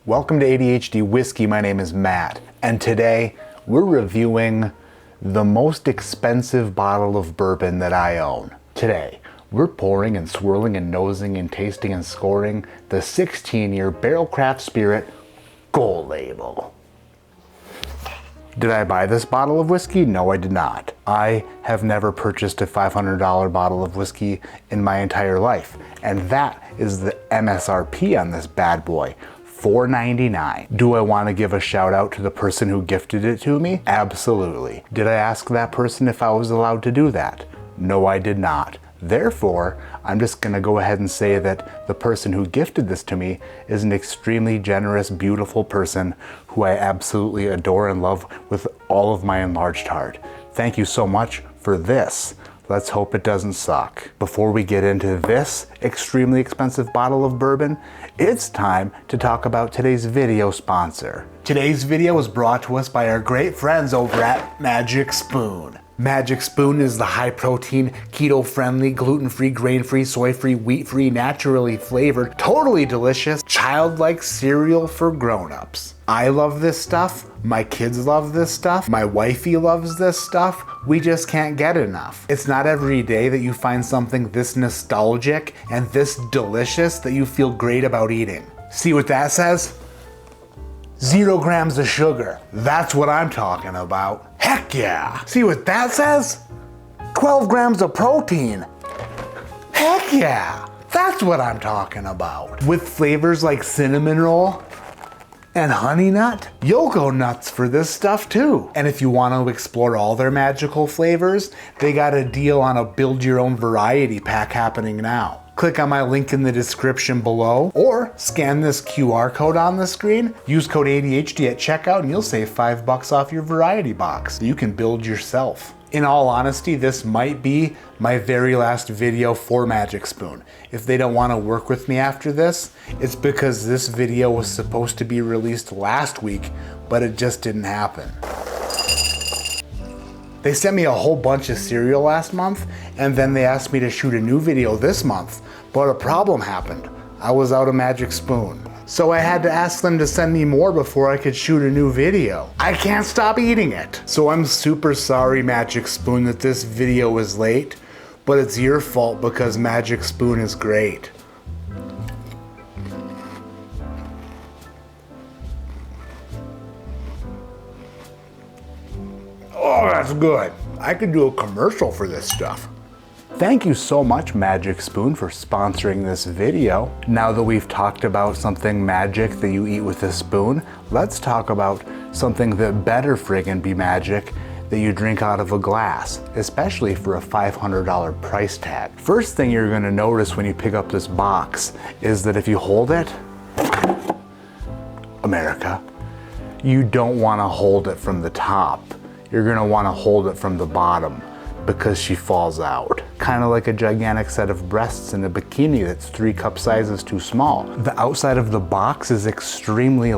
Welcome to ADHD Whiskey. My name is Matt, and today we're reviewing the most expensive bottle of bourbon that I own. Today, we're pouring and swirling and nosing and tasting and scoring the 16-year Barrel Craft Spirit Gold Label. Did I buy this bottle of whiskey? No, I did not. I have never purchased a $500 bottle of whiskey in my entire life, and that is the MSRP on this bad boy. $4.99. Do I want to give a shout out to the person who gifted it to me? Absolutely. Did I ask that person if I was allowed to do that? No, I did not. Therefore, I'm just going to go ahead and say that the person who gifted this to me is an extremely generous, beautiful person who I absolutely adore and love with all of my enlarged heart. Thank you so much for this. Let's hope it doesn't suck. Before we get into this extremely expensive bottle of bourbon, it's time to talk about today's video sponsor. Today's video is brought to us by our great friends over at Magic Spoon. Magic Spoon is the high-protein, keto-friendly, gluten-free, grain-free, soy-free, wheat-free, naturally flavored, totally delicious, childlike cereal for grown-ups. I love this stuff, my kids love this stuff, my wifey loves this stuff, we just can't get enough. It's not every day that you find something this nostalgic and this delicious that you feel great about eating. See what that says? 0 grams of sugar. That's what I'm talking about. Heck yeah! See what that says? 12 grams of protein. Heck yeah! That's what I'm talking about. With flavors like cinnamon roll and honey nut, you'll go nuts for this stuff too. And if you want to explore all their magical flavors, they got a deal on a build your own variety pack happening now. Click on my link in the description below or scan this QR code on the screen. Use code ADHD at checkout and you'll save $5 off your variety box. You can build yourself. In all honesty, this might be my very last video for Magic Spoon. If they don't want to work with me after this, it's because this video was supposed to be released last week, but it just didn't happen. They sent me a whole bunch of cereal last month, and then they asked me to shoot a new video this month, but a problem happened. I was out of Magic Spoon. So I had to ask them to send me more before I could shoot a new video. I can't stop eating it. So I'm super sorry, Magic Spoon, that this video is late, but it's your fault because Magic Spoon is great. Oh, that's good. I could do a commercial for this stuff. Thank you so much, Magic Spoon, for sponsoring this video. Now that we've talked about something magic that you eat with a spoon, let's talk about something that better friggin' be magic that you drink out of a glass, especially for a $500 price tag. First thing you're gonna notice when you pick up this box is that if you hold it, America, you don't wanna hold it from the top. You're gonna wanna hold it from the bottom because she falls out. Kind of like a gigantic set of breasts in a bikini that's 3 cup sizes too small. The outside of the box is extremely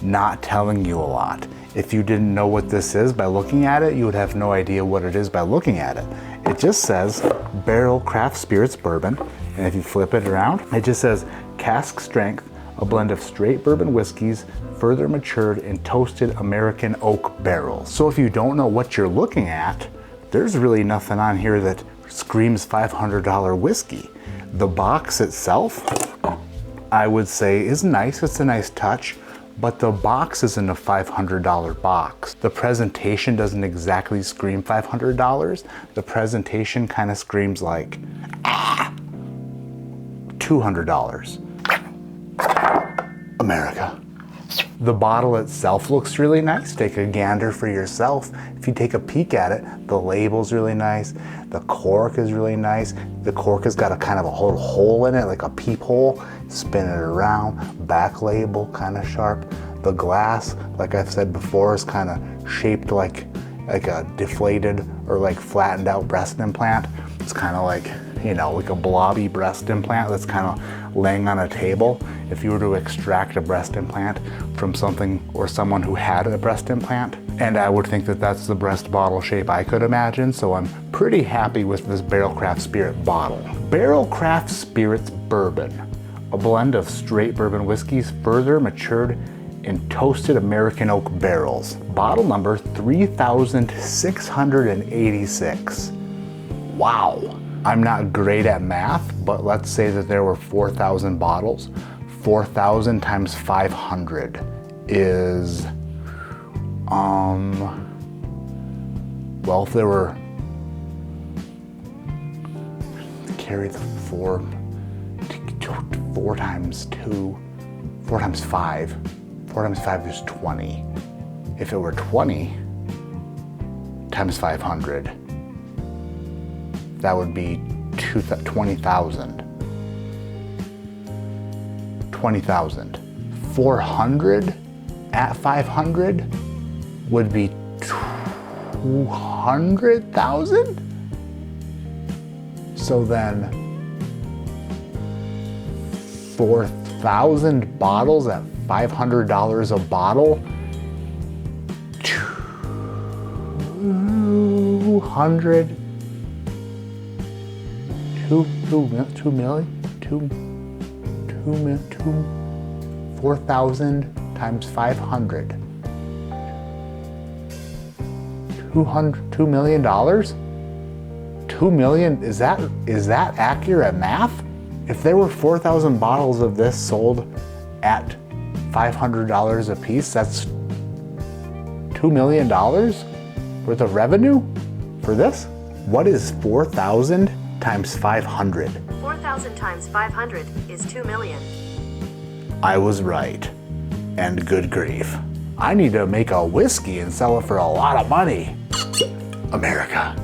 not telling you a lot. If you didn't know what this is by looking at it, you would have no idea what it is by looking at it. It just says Barrel Craft Spirits Bourbon, and if you flip it around, it just says cask strength, a blend of straight bourbon whiskeys, further matured in toasted American oak barrels. So if you don't know what you're looking at, there's really nothing on here that screams $500 whiskey. The box itself, I would say, is nice. It's a nice touch, but the box isn't a $500 box. The presentation doesn't exactly scream $500. The presentation kind of screams like, $200. America. The bottle itself looks really nice. Take a gander for yourself. If you take a peek at it, the label's really nice. The cork is really nice. The cork has got a kind of a little hole in it, like a peephole. Spin it around. Back label, kind of sharp. The glass, like I've said before, is kind of shaped like a deflated or flattened out breast implant. It's kind of like a blobby breast implant that's kind of laying on a table. If you were to extract a breast implant from something or someone who had a breast implant, and I would think that that's the breast bottle shape I could imagine, so I'm pretty happy with this Barrel Craft Spirit bottle. Barrel Craft Spirits Bourbon, a blend of straight bourbon whiskeys further matured in toasted American oak barrels. Bottle number 3,686. Wow. I'm not great at math, but let's say that there were 4,000 bottles. 4,000 times 500 is, well, if there were, carry the 4 times 2, 4 times 5. 4 times 5 is 20. If it were 20 times 500, that would be 20,000. 20,000. 400 at 500 would be 200,000? So then 4,000 bottles at $500 a bottle, 200, 4,000 times 500. $2 million? 2 million, is that accurate math? If there were 4,000 bottles of this sold at $500 a piece, that's $2 million worth of revenue for this? What is 4,000 times 500? 4,000 times 500 is 2 million. I was right. And good grief. I need to make a whiskey and sell it for a lot of money. America.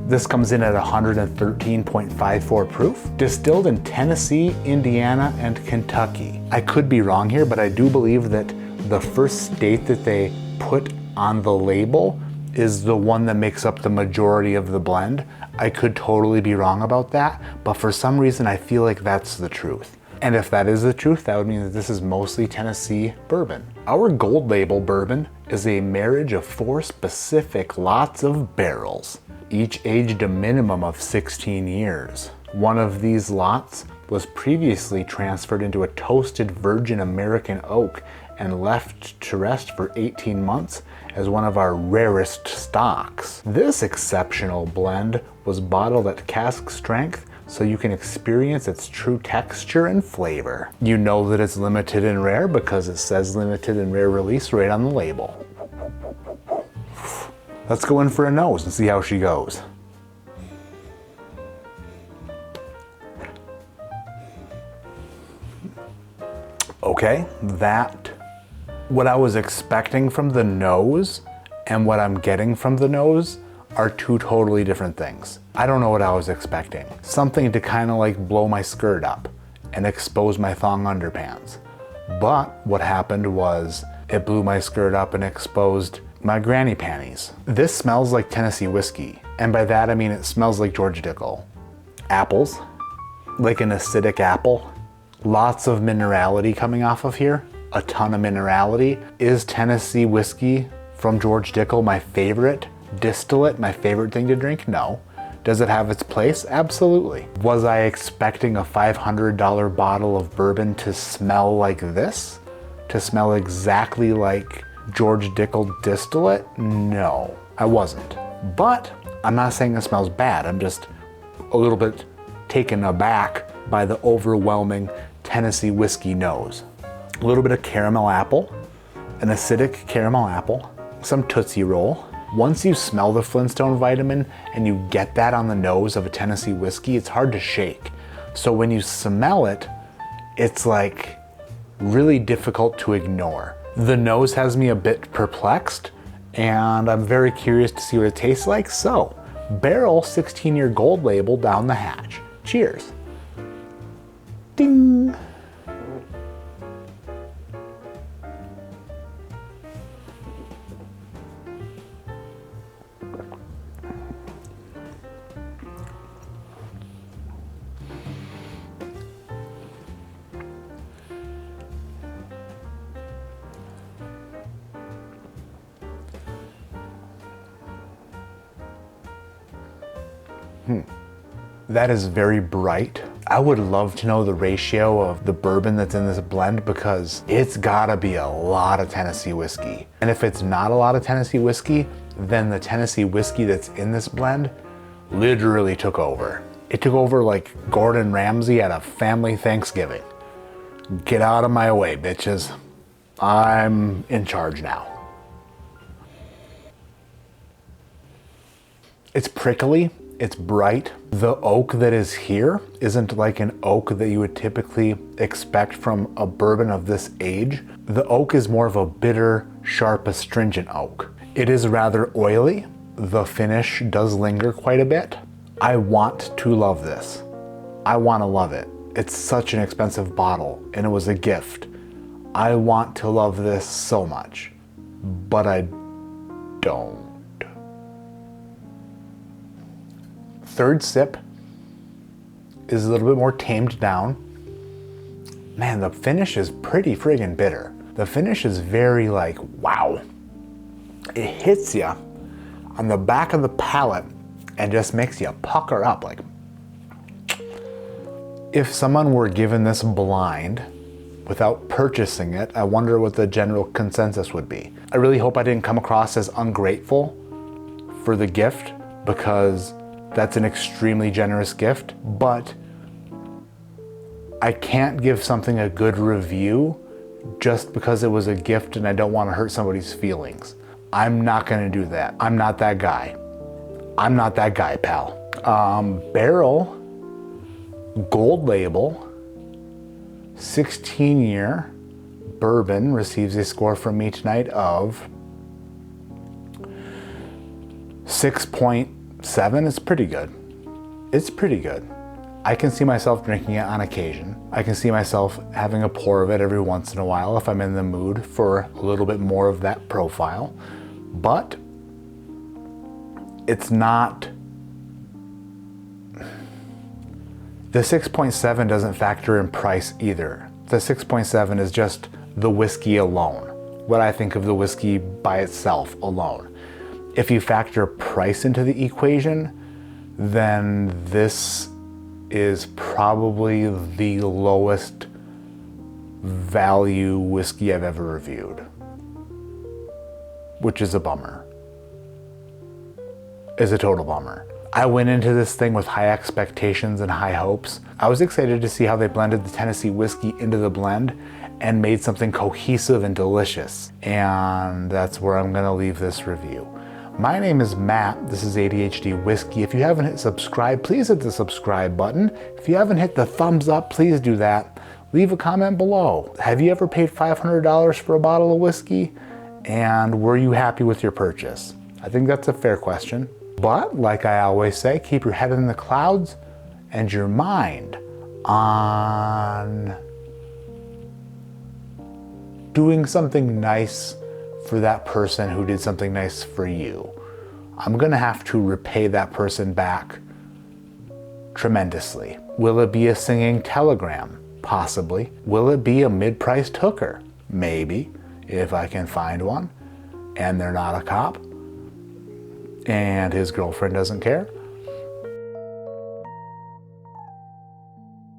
This comes in at 113.54 proof, distilled in Tennessee, Indiana, and Kentucky. I could be wrong here, but I do believe that the first state that they put on the label is the one that makes up the majority of the blend. I could totally be wrong about that, but for some reason I feel like that's the truth. And if that is the truth, that would mean that this is mostly Tennessee bourbon. Our gold label bourbon is a marriage of 4 specific lots of barrels, each aged a minimum of 16 years. One of these lots was previously transferred into a toasted virgin American oak and left to rest for 18 months as one of our rarest stocks. This exceptional blend was bottled at cask strength so you can experience its true texture and flavor. You know that it's limited and rare because it says limited and rare release right on the label. Let's go in for a nose and see how she goes. Okay, what I was expecting from the nose and what I'm getting from the nose are 2 totally different things. I don't know what I was expecting. Something to kind of like blow my skirt up and expose my thong underpants. But what happened was it blew my skirt up and exposed my granny panties. This smells like Tennessee whiskey. And by that I mean it smells like George Dickel. Apples, like an acidic apple. Lots of minerality coming off of here. A ton of minerality. Is Tennessee whiskey from George Dickel my favorite distillate, my favorite thing to drink? No. Does it have its place? Absolutely. Was I expecting a $500 bottle of bourbon to smell like this? To smell exactly like George Dickel distillate? No, I wasn't. But I'm not saying it smells bad. I'm just a little bit taken aback by the overwhelming Tennessee whiskey nose. A little bit of caramel apple, an acidic caramel apple, some Tootsie Roll. Once you smell the Flintstone vitamin and you get that on the nose of a Tennessee whiskey, it's hard to shake. So when you smell it, it's like really difficult to ignore. The nose has me a bit perplexed, and I'm very curious to see what it tastes like. So, barrel 16-year gold label down the hatch. Cheers. Ding. That is very bright. I would love to know the ratio of the bourbon that's in this blend because it's gotta be a lot of Tennessee whiskey. And if it's not a lot of Tennessee whiskey, then the Tennessee whiskey that's in this blend literally took over. It took over like Gordon Ramsay at a family Thanksgiving. Get out of my way, bitches. I'm in charge now. It's prickly, it's bright. The oak that is here isn't like an oak that you would typically expect from a bourbon of this age. The oak is more of a bitter, sharp, astringent oak. It is rather oily. The finish does linger quite a bit. I want to love this. I want to love it. It's such an expensive bottle and it was a gift. I want to love this so much, but I don't. Third sip is a little bit more tamed down. Man, the finish is pretty friggin' bitter. The finish is very like, wow. It hits you on the back of the palate and just makes you pucker up. Like, if someone were given this blind without purchasing it, I wonder what the general consensus would be. I really hope I didn't come across as ungrateful for the gift because that's an extremely generous gift, but I can't give something a good review just because it was a gift and I don't want to hurt somebody's feelings. I'm not gonna do that. I'm not that guy. I'm not that guy, pal. Barrel, gold label, 16-year bourbon receives a score from me tonight of 6.7. It's pretty good. It's pretty good. I can see myself drinking it on occasion. I can see myself having a pour of it every once in a while if I'm in the mood for a little bit more of that profile. But it's not, the 6.7 doesn't factor in price either. The 6.7 is just the whiskey alone, what I think of the whiskey by itself alone. If you factor price into the equation, then this is probably the lowest value whiskey I've ever reviewed, which is a bummer. Is a total bummer. I went into this thing with high expectations and high hopes. I was excited to see how they blended the Tennessee whiskey into the blend and made something cohesive and delicious. And that's where I'm gonna leave this review. My name is Matt, this is ADHD Whiskey. If you haven't hit subscribe, please hit the subscribe button. If you haven't hit the thumbs up, please do that. Leave a comment below. Have you ever paid $500 for a bottle of whiskey? And were you happy with your purchase? I think that's a fair question. But like I always say, keep your head in the clouds and your mind on doing something nice for that person who did something nice for you. I'm gonna have to repay that person back tremendously. Will it be a singing telegram? Possibly. Will it be a mid-priced hooker? Maybe, if I can find one and they're not a cop and his girlfriend doesn't care.